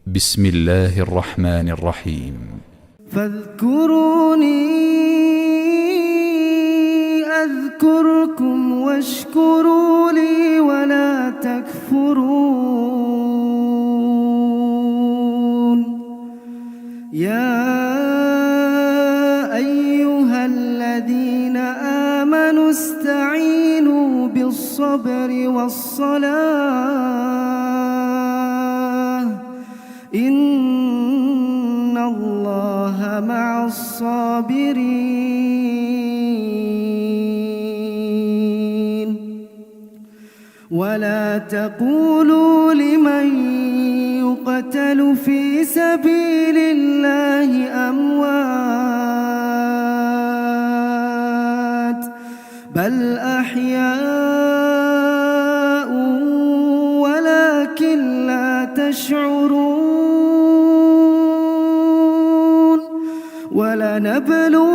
بسم الله الرحمن الرحيم. فاذكروني أذكركم واشكروا لي ولا تكفرون. يا أيها الذين آمنوا استعينوا بالصبر والصلاة إن الله مع الصابرين. ولا تقولوا لمن يقتل في سبيل الله أموات بل أحياء ولكن لا تشعرون. ولنبلونكم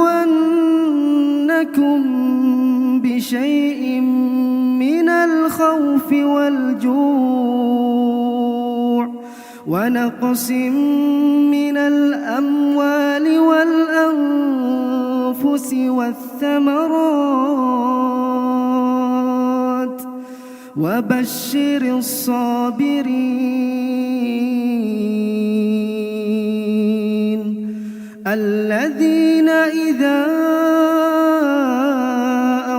بشيء من الخوف والجوع ونقص من الأموال والأنفس والثمرات وبشر الصابرين الذين إذا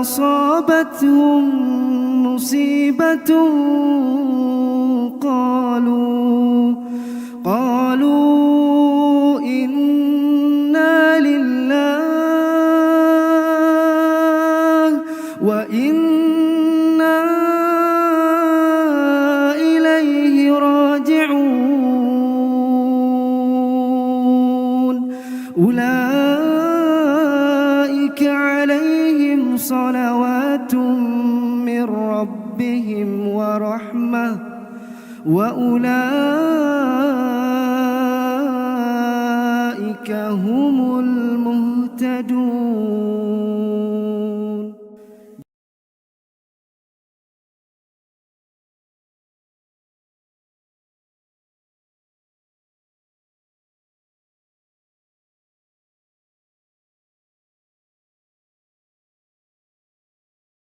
أصابتهم مصيبة قالوا إنا لله وإنا إليه راجعون. أولئك عليهم صلوات من ربهم ورحمة وأولئك هم المهتدون.